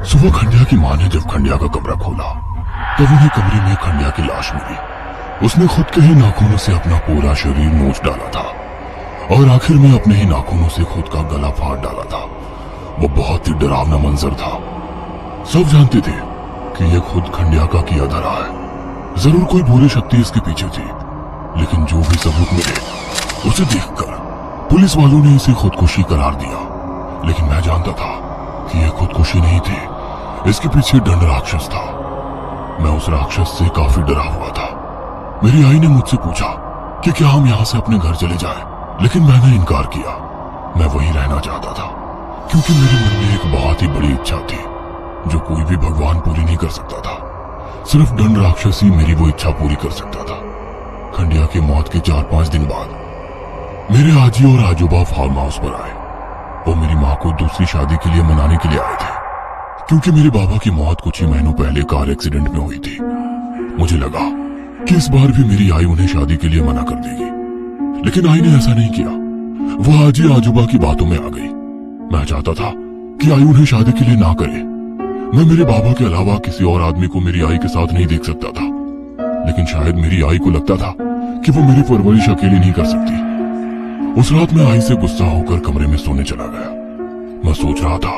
सुबह खंडिया की माँ ने जब खंडिया का कमरा खोला तब उन्हें कमरे में खंडिया की लाश मिली। उसने खुद के ही नाखूनों से अपना पूरा शरीर नोच डाला था और आखिर में अपने ही नाखूनों से खुद का गला फाड़ डाला था। वो बहुत ही डरावना मंजर था। सब जानते थे कि यह खुद खंडिया का किया धरा है। जरूर कोई बुरी शक्ति इसके पीछे थी, लेकिन जो भी सबूत मिले उसे देखकर पुलिस वालों ने इसे खुदकुशी करार दिया। लेकिन मैं जानता था कि यह खुदकुशी नहीं थी, इसके पीछे दंड राक्षस था। मैं उस राक्षस से काफी डरा हुआ था। मेरी आई ने मुझसे पूछा कि क्या हम यहाँ से अपने घर चले जाएं, लेकिन मैंने इनकार किया। मैं वहीं रहना चाहता था क्योंकि मेरे मन में एक बहुत ही बड़ी इच्छा थी जो कोई भी भगवान पूरी नहीं कर सकता था। सिर्फ दंड राक्षस ही मेरी वो इच्छा पूरी कर सकता था। खंडिया की मौत के 4-5 दिन बाद मेरे आजी और आजोबा फार्म हाउस पर आए। वो मेरी माँ को दूसरी शादी के लिए मनाने के लिए आए थे क्योंकि मेरे बाबा की मौत कुछ ही महीनों पहले कार एक्सीडेंट में हुई थी। मुझे लगा कि इस बार भी मेरी आई उन्हें शादी के लिए मना कर देगी, लेकिन आई ने ऐसा नहीं किया। वो आजी आजोबा की बातों में आ गई। मैं चाहता था कि आई उन्हें शादी के लिए ना करे। मैं मेरे बाबा के अलावा किसी और आदमी को मेरी आई के साथ नहीं देख सकता था, लेकिन शायद मेरी आई को लगता था कि वो मेरी परवरिश अकेली नहीं कर सकती। उस रात मैं आई से गुस्सा होकर कमरे में सोने चला गया। मैं सोच रहा था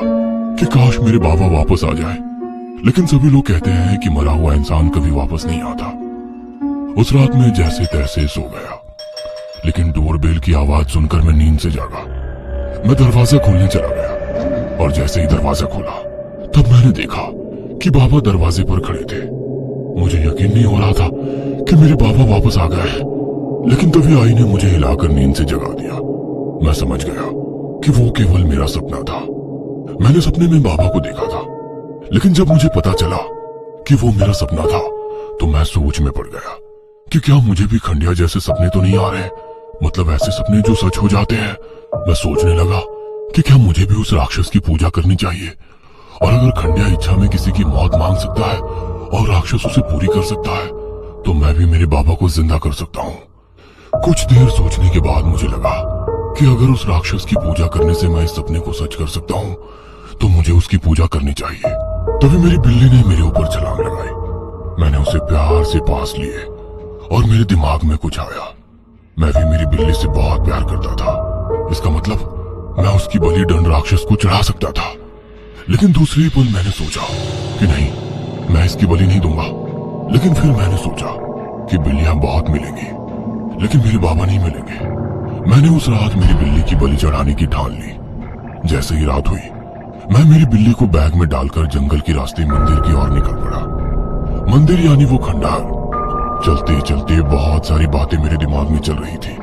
कि काश मेरे बाबा वापस आ जाए, लेकिन सभी लोग कहते हैं कि मरा हुआ इंसान कभी वापस नहीं आता। उस रात में जैसे तैसे सो गया, लेकिन डोरबेल की आवाज सुनकर मैं नींद से जागा। मैं दरवाजा खोलने चला गया और जैसे ही दरवाजा खोला तब मैंने देखा कि बाबा दरवाजे पर खड़े थे। मुझे यकीन नहीं हो रहा था कि मेरे बाबा वापस आ गए हैं, लेकिन तभी आई ने मुझे हिलाकर नींद से जगा दिया। मैं समझ गया कि वो केवल मेरा सपना था। मैंने सपने में बाबा को देखा था, लेकिन जब मुझे पता चला कि वो मेरा सपना था तो मैं सोच में पड़ गया कि क्या मुझे भी खंडिया जैसे सपने तो नहीं आ रहे, मतलब ऐसे सपने जो सच हो जाते हैं। मैं सोचने लगा कि क्या मुझे भी उस राक्षस की पूजा करनी चाहिए, और अगर खंडिया इच्छा में किसी की मौत मांग सकता है और राक्षस उसे पूरी कर सकता है तो मैं भी मेरे बाबा को जिंदा कर सकता हूँ। कुछ देर सोचने के बाद मुझे लगा कि अगर उस राक्षस की पूजा करने से मैं इस सपने को सच कर सकता हूँ तो मुझे उसकी पूजा करनी चाहिए। तभी मेरी बिल्ली ने मेरे ऊपर छलांग लगाई। मैंने उसे प्यार से पास लिए और मेरे दिमाग में कुछ आया। मैं भी मेरी बिल्ली से बहुत प्यार करता था, इसका मतलब मैं उसकी बलि दंड राक्षस को चढ़ा सकता था। लेकिन दूसरे ही पल मैंने सोचा कि नहीं, मैं इसकी बलि नहीं दूंगा। लेकिन फिर मैंने सोचा कि बिल्लियां बहुत मिलेंगी, लेकिन मेरे बाबा नहीं मिलेंगे। मैंने उस रात मेरी बिल्ली की बलि चढ़ाने की ठान ली। जैसे ही रात हुई मैं मेरी बिल्ली को बैग में डालकर जंगल के रास्ते मंदिर की ओर निकल पड़ा। मंदिर यानी वो खंडहर। चलते चलते बहुत सारी बातें मेरे दिमाग में चल रही थी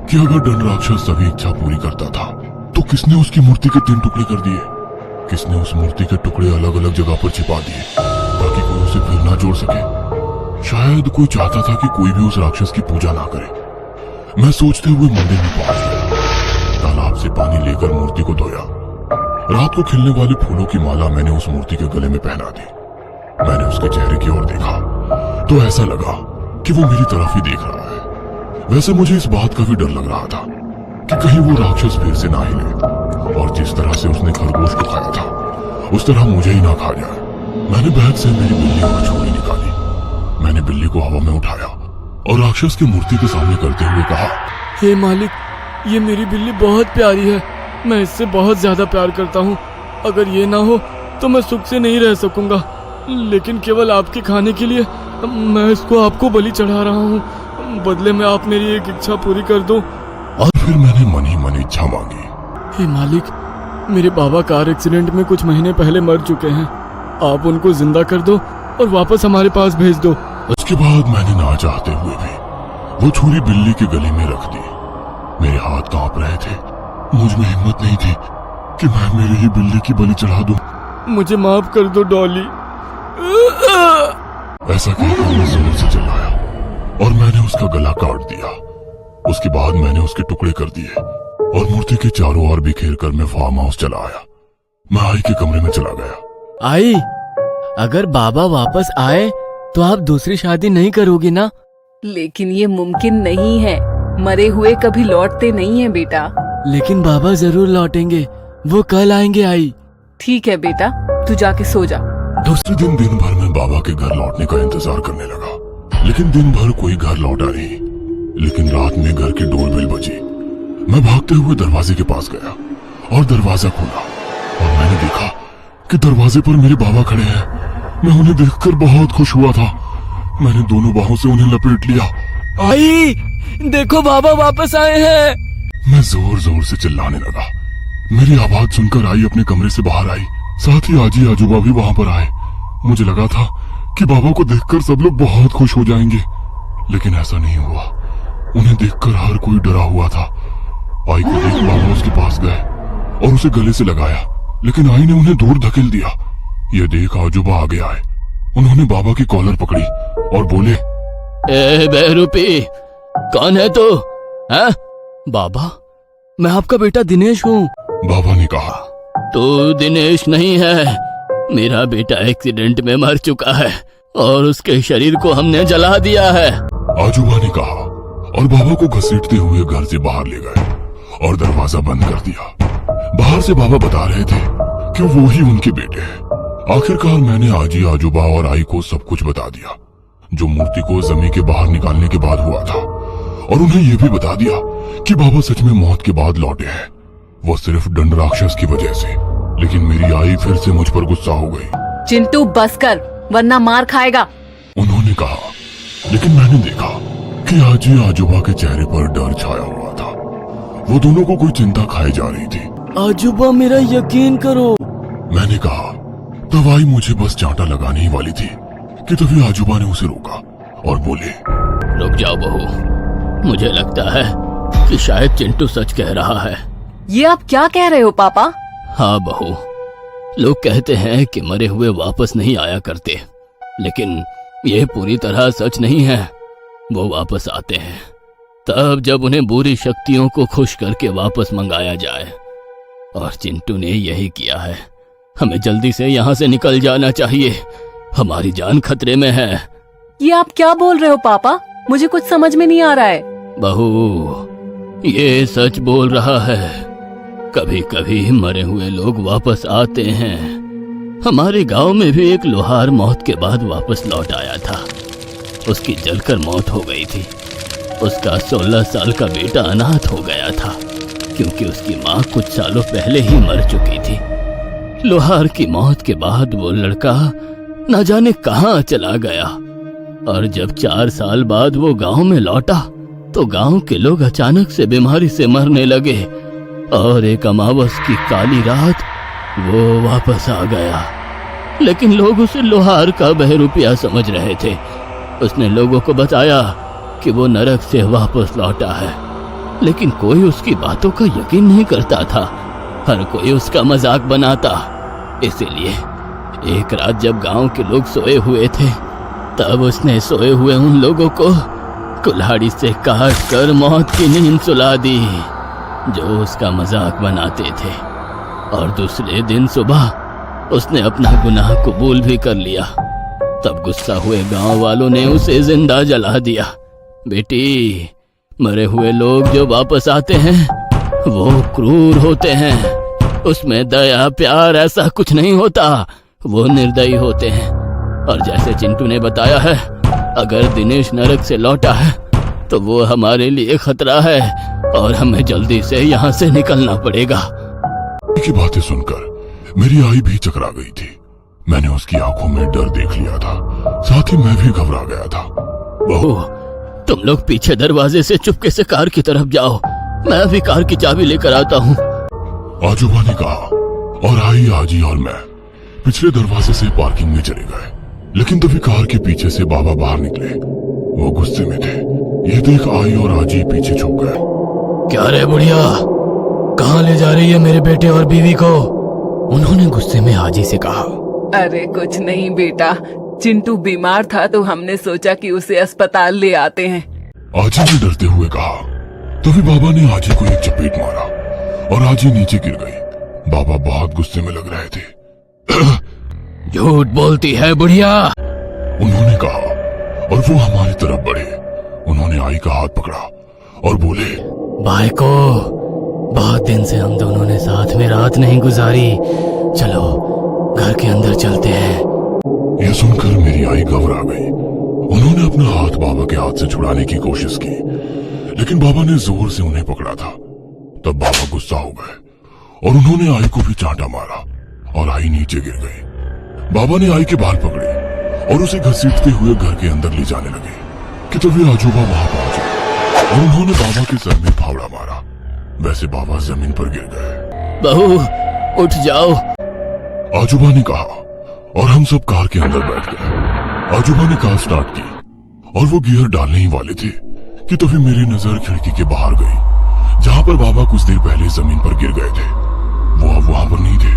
कि अगर दंड राक्षस सभी इच्छा पूरी करता था तो किसने उसकी मूर्ति के 3 टुकड़े कर दिए, किसने उस मूर्ति के टुकड़े अलग अलग जगह पर छिपा दिए ताकि कोई उसे फिर ना जोड़ सके। शायद कोई चाहता था कि कोई भी उस राक्षस की पूजा ना करे। मैं सोचते हुए मंदिर में पहुंच गया। तालाब से पानी लेकर मूर्ति को धोया। रात को खिलने वाली फूलों की माला मैंने उस मूर्ति के गले में पहना दी। मैंने उसके चेहरे की ओर देखा तो ऐसा लगा कि वो मेरी तरफ ही देख रहा है। वैसे मुझे इस बात का भी डर लग रहा था कि कहीं वो राक्षस फिर से ना हिले और जिस तरह से उसने खरगोश को खाया था उस तरह मुझे ही ना खा जाए। मैंने बैग से मेरी बिल्ली और छुरी निकाली। मैंने बिल्ली को हवा में उठाया और राक्षस की मूर्ति के सामने करते हुए कहा, हे मालिक, ये मेरी बिल्ली बहुत प्यारी है। मैं इससे बहुत ज्यादा प्यार करता हूँ। अगर ये ना हो तो मैं सुख से नहीं रह सकूंगा, लेकिन केवल आपके खाने के लिए मैं इसको आपको बलि चढ़ा रहा हूँ। बदले में आप मेरी एक इच्छा पूरी कर दो। और फिर मैंने मन ही मन इच्छा मांगी। हे मालिक, मेरे बाबा कार एक्सीडेंट में कुछ महीने पहले मर चुके हैं। आप उनको जिंदा कर दो और वापस हमारे पास भेज दो। उसके बाद मैंने ना चाहते हुए भी वो छुरी बिल्ली के गले में रख दी। मेरे हाथ कांप रहे थे। मुझ में हिम्मत नहीं थी कि मैं मेरी ही बिल्ली की बलि चढ़ा दूं। मुझे माफ कर दो डॉली। ऐसा कहकर मैं जोर से चिल्लाया और मैंने उसका गला काट दिया। उसके बाद मैंने उसके टुकड़े कर दिए और मूर्ति के चारों ओर बिखेर कर मैं फार्म हाउस चला आया। मैं आई के कमरे में चला गया। आई, अगर बाबा वापस आए तो आप दूसरी शादी नहीं करोगी ना? लेकिन ये मुमकिन नहीं है। मरे हुए कभी लौटते नहीं हैं बेटा। लेकिन बाबा जरूर लौटेंगे। वो कल आएंगे आई। ठीक है बेटा, अब तू जाके सो जा। दूसरे दिन दिन भर मैं बाबा के घर लौटने का इंतजार करने लगा, लेकिन दिन भर कोई घर लौटा नहीं। लेकिन रात में घर की डोरबेल बजी। मैं भागते हुए दरवाजे के पास गया और दरवाजा खोला और मैंने देखा कि दरवाजे पर मेरे बाबा खड़े हैं। मैं उन्हें देखकर बहुत खुश हुआ था। मैंने दोनों बाहों से उन्हें लपेट लिया। आई, देखो बाबा वापस आए हैं। मैं जोर जोर से चिल्लाने लगा। मेरी आवाज सुनकर आई अपने कमरे से बाहर आई। साथ ही आजी आजूबा भी वहां पर आए। मुझे लगा था कि बाबा को देखकर सब लोग बहुत खुश हो जाएंगे, लेकिन ऐसा नहीं हुआ। उन्हें देखकर हर कोई डरा हुआ था। आई को देख बाबा उसके पास गए और उसे गले से लगाया, लेकिन आई ने उन्हें दूर धकेल दिया। ये देख आजूबा आगे आए। उन्होंने बाबा की कॉलर पकड़ी और बोले, ए बहरूपी, कौन है तू? हैं? बाबा, मैं आपका बेटा दिनेश हूँ। बाबा ने कहा, तू दिनेश नहीं है। मेरा बेटा एक्सीडेंट में मर चुका है और उसके शरीर को हमने जला दिया है। आजूबा ने कहा और बाबा को घसीटते हुए घर से बाहर ले गए और दरवाजा बंद कर दिया। बाहर से बाबा बता रहे थे कि वो ही उनके बेटे हैं। आखिरकार मैंने आजी आजूबा और आई को सब कुछ बता दिया, जो मूर्ति को जमीन के बाहर निकालने के बाद हुआ था, और उन्हें यह भी बता दिया कि बाबा सच में मौत के बाद लौटे हैं, वो सिर्फ दंड राक्षस की वजह से। लेकिन मेरी आई फिर से मुझ पर गुस्सा हो गई। चिंटू बस कर, वरना मार खाएगा। उन्होंने कहा, लेकिन मैंने देखा कि आजी आजूबा के चेहरे पर डर छाया हुआ था। वो दोनों को कोई चिंता खाई जा रही थी। आजूबा, मेरा यकीन करो। मैंने कहा। तब आई मुझे बस चांटा लगाने ही वाली थी कि तभी आजूबा ने उसे रोका और बोले, रुक जाओ बहू, मुझे लगता है कि शायद चिंटू सच कह रहा है। ये आप क्या कह रहे हो पापा? हाँ बहू, लोग कहते हैं कि मरे हुए वापस नहीं आया करते, लेकिन यह पूरी तरह सच नहीं है। वो वापस आते हैं तब जब उन्हें बुरी शक्तियों को खुश करके वापस मंगाया जाए, और चिंटू ने यही किया है। हमें जल्दी से यहाँ से निकल जाना चाहिए, हमारी जान खतरे में है। ये आप क्या बोल रहे हो पापा? मुझे कुछ समझ में नहीं आ रहा है। बहू, ये सच बोल रहा है। कभी कभी मरे हुए लोग वापस आते हैं। हमारे गांव में भी एक लोहार मौत के बाद वापस लौट आया था। उसकी जलकर मौत हो गई थी। उसका 16 साल का बेटा अनाथ हो गया था, क्योंकि उसकी माँ कुछ सालों पहले ही मर चुकी थी। लोहार की मौत के बाद वो लड़का न जाने कहाँ चला गया, और जब 4 साल बाद वो गांव में लौटा तो गांव के लोग अचानक से बीमारी से मरने लगे, और एक अमावस की काली रात वो वापस आ गया। लेकिन लोग उसे लोहार का बहरूपिया समझ रहे थे। उसने लोगों को बताया कि वो नरक से वापस लौटा है, लेकिन कोई उसकी बातों का यकीन नहीं करता था। हर कोई उसका मजाक बनाता। इसीलिए एक रात जब गांव के लोग सोए हुए थे, तब उसने सोए हुए उन लोगों को कुल्हाड़ी से काट कर मौत की नींद सुला दी, जो उसका मजाक बनाते थे। और दूसरे दिन सुबह उसने अपना गुनाह कबूल भी कर लिया। तब गुस्सा हुए गांव वालों ने उसे जिंदा जला दिया। बेटी, मरे हुए लोग जो वापस आते हैं वो क्रूर होते हैं। उसमें दया प्यार ऐसा कुछ नहीं होता। वो निर्दयी होते हैं। और जैसे चिंटू ने बताया है, अगर दिनेश नरक से लौटा है तो वो हमारे लिए खतरा है, और हमें जल्दी से यहाँ से निकलना पड़ेगा। की बातें सुनकर मेरी आई भी चकरा गई थी। मैंने उसकी आंखों में डर देख लिया था, साथ ही मैं भी घबरा गया था। बहू, तुम लोग पीछे दरवाजे से चुपके से कार की तरफ जाओ, मैं अभी कार की चाबी लेकर आता हूँ। आजूबा ने कहा, और आई, आजी और मैं पिछले दरवाजे से पार्किंग में चले गए। लेकिन तभी कार के पीछे से बाबा बाहर निकले। वो गुस्से में थे। ये देख आई और आजी पीछे छुप गए। क्या रे बुढ़िया, कहाँ ले जा रही है मेरे बेटे और बीवी को? उन्होंने गुस्से में आजी से कहा। अरे कुछ नहीं बेटा, चिंटू बीमार था तो हमने सोचा कि उसे अस्पताल ले आते हैं। आजी ने डरते हुए कहा। तभी बाबा ने आजी को एक चपेट मारा और आजी नीचे गिर गई। बाबा बहुत गुस्से में लग रहे थे। झूठ बोलती है बुढ़िया, उन्होंने कहा, और वो हमारी तरफ बढ़े। उन्होंने आई का हाथ पकड़ा और बोले, भाई को, बहुत दिन से हम दोनों ने साथ में रात नहीं गुजारी। चलो घर घर के अंदर चलते हैं। यह सुनकर मेरी आई घबरा गई। उन्होंने अपना हाथ बाबा के हाथ से छुड़ाने की कोशिश की, लेकिन बाबा ने जोर से उन्हें पकड़ा था। तब बाबा गुस्सा हो गए और उन्होंने आई को भी चांटा मारा और आई नीचे गिर गई। बाबा ने आई के बाल पकड़े और उसे घसीटते हुए घर के अंदर ले जाने लगे कि तभी आजोबा वहां पहुंचे और उन्होंने बाबा के सर में फावड़ा मारा। वैसे बाबा जमीन पर गिर गए। बहू उठ जाओ, आजोबा ने कहा और हम सब कार के अंदर बैठ गए। आजोबा ने कार स्टार्ट की और वो गियर डालने ही वाले थे कि तभी मेरी नजर खिड़की के बाहर गई, जहां पर बाबा कुछ देर पहले जमीन पर गिर गए थे। वो अब वहां पर नहीं थे।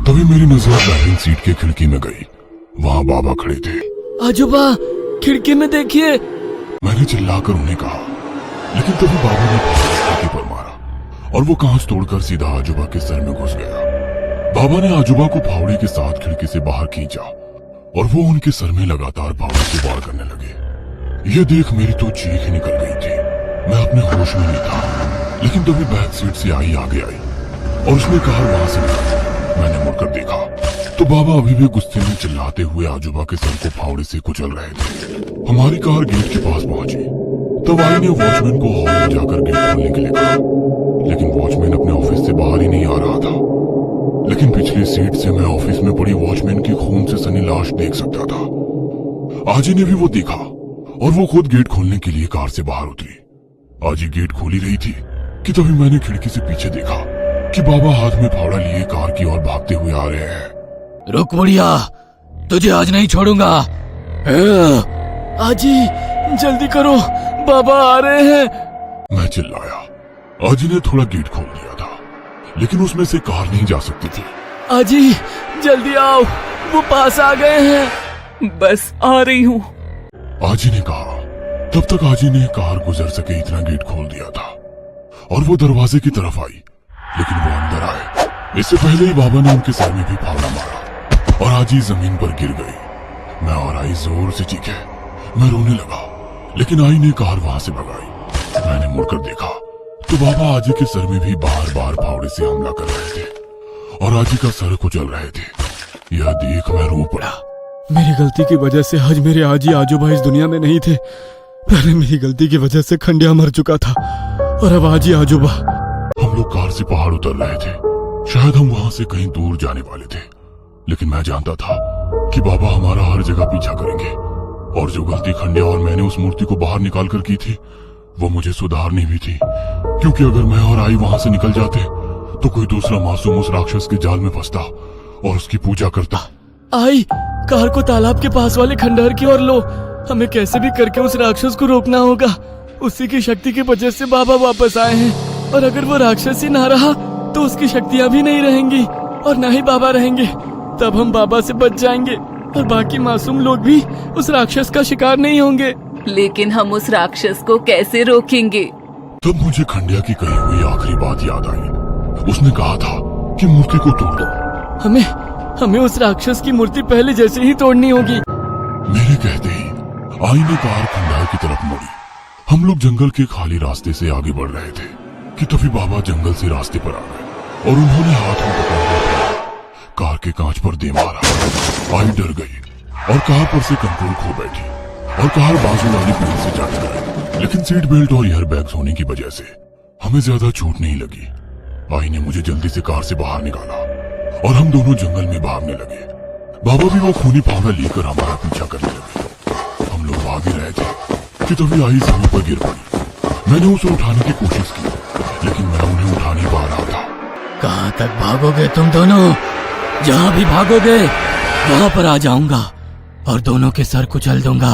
तभी मेरी नजर ड्राइविंग सीट के खिड़की में गई। वहां बाबा खड़े थे। आजोबा खिड़की में देखिए। मैंने चिल्लाकर उन्हें कहा, लेकिन तभी बाबा ने खिड़की पर मारा और वो कांच तोड़कर सीधा आजोबा के सर में घुस गया। बाबा ने आजोबा को फावड़े के साथ खिड़की से बाहर खींचा और वो उनके सर में लगातार फावड़े से वार करने लगे। यह देख मेरी तो चीख ही निकल गई थी। मैं अपने होश में नहीं था, लेकिन तभी बैक सीट से आई आगे आई और उसने कार वहां से निकाली। मैंने मुड़कर देखा तो बाबा अभी भी गुस्से में चिल्लाते हुए आजोबा के सर को फावड़े से कुचल रहे थे। हमारी कार गेट के पास पहुंची। तब आई ने वॉचमैन को हॉल में जाकर गेट खोलने के लिए कहा, लेकिन वॉचमैन अपने ऑफिस से बाहर ही नहीं आ रहा था। लेकिन पिछली सीट से मैं ऑफिस में पड़ी वॉचमैन की खून से सनी लाश देख सकता था। आजी ने भी वो देखा और वो खुद गेट खोलने के लिए कार से बाहर उतरी। आजी गेट खोली रही थी कि तभी मैंने खिड़की से पीछे देखा कि बाबा हाथ में फावड़ा लिए कार की ओर भागते हुए आ रहे हैं। रुक बुढ़िया, तुझे आज नहीं छोड़ूंगा। आजी जल्दी करो, बाबा आ रहे हैं। मैं चिल्लाया। आजी ने थोड़ा गेट खोल दिया था, लेकिन उसमें से कार नहीं जा सकती थी। आजी जल्दी आओ, वो पास आ गए हैं। बस आ रही हूँ। आजी ने कहा। तब तक आजी ने कार गुजर सके इतना गेट खोल दिया था और वो दरवाजे की तरफ आई, लेकिन वो अंदर आए इससे पहले ही बाबा ने उनके सर में भी फावड़ा मारा और आजी जमीन पर गिर गई। मैं और आई जोर से चीखे। मैं रोने लगा, लेकिन आई ने कार वहां से भगाई। मैंने मुड़कर देखा तो बाबा आजी के सर में भी बार बार फावड़े से हमला कर रहे थे और आजी का सर कुचल रहे थे। यह देख मैं रो पड़ा। मेरी गलती की वजह से आज मेरे आजी आजोबा इस दुनिया में नहीं थे। पहले मेरी गलती की वजह से खंडिया मर चुका था और अब आजी आजोबा। हम लोग कार से पहाड़ उतर रहे थे। शायद हम वहां से कहीं दूर जाने वाले थे, लेकिन मैं जानता था कि बाबा हमारा हर जगह पीछा करेंगे और जो गलती खंडिया और मैंने उस मूर्ति को बाहर निकाल कर की थी वो मुझे सुधारनी भी थी, क्योंकि अगर मैं और आई वहां से निकल जाते तो कोई दूसरा मासूम उस राक्षस के जाल में फंसता और उसकी पूजा करता। आई कार को तालाब के पास वाले खंडहर की ओर लो। हमें कैसे भी करके उस राक्षस को रोकना होगा। उसी की शक्ति की वजह से बाबा वापस आए हैं और अगर वो राक्षस ही ना रहा तो उसकी शक्तियाँ भी नहीं रहेंगी और ना ही बाबा रहेंगे। तब हम बाबा से बच जाएंगे और बाकी मासूम लोग भी उस राक्षस का शिकार नहीं होंगे। लेकिन हम उस राक्षस को कैसे रोकेंगे? तब मुझे खंडिया की कही हुई आखिरी बात याद आई। उसने कहा था कि मूर्ति को तोड़ दो। हमें उस राक्षस की मूर्ति पहले जैसे ही तोड़नी होगी। मेरे कहते ही आई ने कार खंडार की तरफ मोड़ी। हम लोग जंगल के खाली रास्ते से आगे बढ़ रहे थे कि तभी बाबा जंगल से रास्ते पर आ गए और उन्होंने हाथ में पकड़ा हुआ कार के कांच पर दे मारा। आई डर गई और कार पर से कंट्रोल खो बैठी और कार बाजू वाली पेड़ से जा टकराई। लेकिन सीट बेल्ट और एयर बैग्स होने की वजह से हमें ज्यादा चोट नहीं लगी। आई ने मुझे जल्दी से कार से बाहर निकाला और हम दोनों जंगल में भागने लगे। बाबा भी वो खूनी फावड़ा लेकर हमारा पीछा करने लगे। हम लोग भाग ही रहे थे कि तभी आई जमीन पर गिर पड़ी। मैंने उसे उठाने की कोशिश की, लेकिन मैं उन्हें उठा नहीं पा रहा था। कहाँ तक भागोगे तुम दोनों? जहाँ भी भागोगे वहाँ पर आ जाऊंगा और दोनों के सर कुचल दूंगा।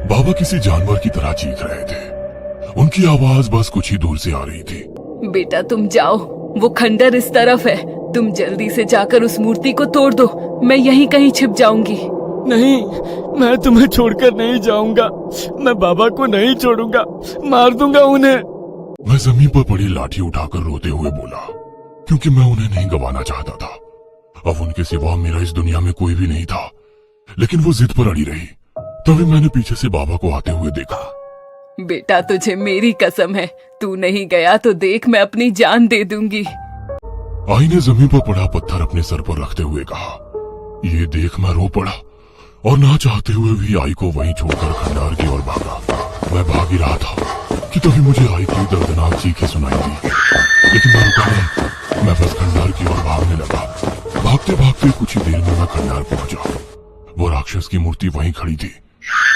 बाबा किसी जानवर की तरह चीख रहे थे। उनकी आवाज बस कुछ ही दूर से आ रही थी। बेटा तुम जाओ, वो खंडर इस तरफ है। तुम जल्दी से जाकर उस मूर्ति को तोड़ दो। मैं यहीं कहीं छिप जाऊंगी। नहीं, मैं तुम्हें छोड़कर नहीं जाऊंगा। मैं बाबा को नहीं छोड़ूंगा, मार दूंगा उन्हें। मैं जमीन पर पड़ी लाठी उठाकर रोते हुए बोला, क्योंकि मैं उन्हें नहीं गवाना चाहता था। अब उनके सिवा मेरा इस दुनिया में कोई भी नहीं था। लेकिन वो जिद पर अड़ी रही। तभी मैंने पीछे से बाबा को आते हुए देखा। बेटा तुझे मेरी कसम है, तू नहीं गया तो देख मैं अपनी जान दे दूंगी। आई ने जमीन पर पड़ा पत्थर अपने सर पर रखते हुए कहा, ये देख मैं रो पड़ा और ना चाहते हुए भी आई को वहीं छोड़कर खंडार की ओर भागा। मैं भाग ही रहा था कि तभी मुझे आई की दर्दनाक चीखें सुनाई दी, लेकिन मैं रुका नहीं। मैं बस खंडार की ओर भागने लगा। भागते भागते कुछ ही देर में मैं खंडार पहुंचा। वो राक्षस की मूर्ति वहीं खड़ी थी।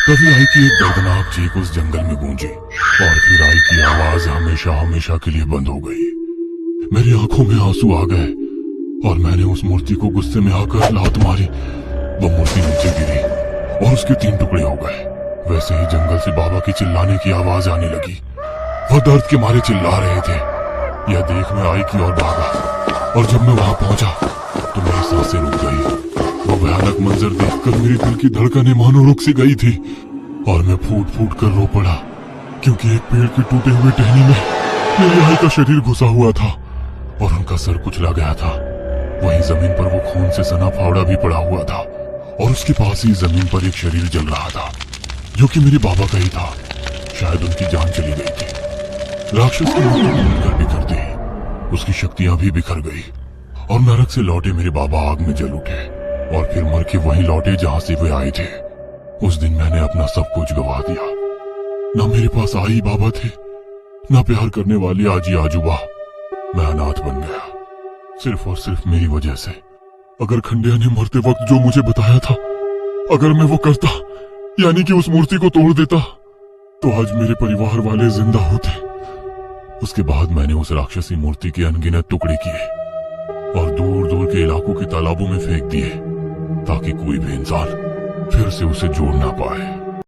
तभी आई की एक दर्दनाक चीख उस जंगल में गूंजी और फिर आई की आवाज हमेशा हमेशा के लिए बंद हो गई। मेरी आंखों में आंसू आ गए और मैंने उस मूर्ति को गुस्से में आकर लात मारी। वो मूर्ति नीचे गिरी और उसके 3 टुकड़े हो गए। वैसे ही जंगल से बाबा की चिल्लाने की आवाज आने लगी। वो दर्द के मारे चिल्ला रहे थे। यह देख मैं आई की ओर भागा और जब मैं वहां पहुंचा तो मेरी सांसें रुक गई। वो भयानक मंजर देखकर मेरी दिल की धड़कनें मानो रुक सी गई थी और मैं फूट फूट कर रो पड़ा, क्योंकि एक पेड़ की टूटे हुए टहनी में मेरी आई का शरीर घुसा हुआ था और उनका सर कुचला गया था। वहीं जमीन पर वो खून से सना फावड़ा भी पड़ा हुआ था और उसके पास ही जमीन पर एक शरीर जल रहा था, जो कि मेरे बाबा का ही था। शायद उनकी जान चली गई थी। राक्षस की मूर्ति टूटकर बिखरते ही उसकी शक्तियां भी बिखर गई और नरक से लौटे मेरे बाबा आग में जल उठे और फिर मर के वहीं लौटे जहां से वे आए थे। उस दिन मैंने अपना सब कुछ गवा दिया। ना मेरे पास आई बाबा थे, ना प्यार करने वाली आजी आजूबा। मैं अनाथ बन गया, सिर्फ और सिर्फ मेरी वजह से। अगर खंडिया ने मरते वक्त जो मुझे बताया था, अगर मैं वो करता, यानी कि उस मूर्ति को तोड़ देता, तो आज मेरे परिवार वाले जिंदा होते। उसके बाद मैंने उस राक्षसी मूर्ति के अनगिनत टुकड़े किए और दूर दूर के इलाकों के तालाबों में फेंक दिए, ताकि कोई भी इंसान फिर से उसे जोड़ ना पाए।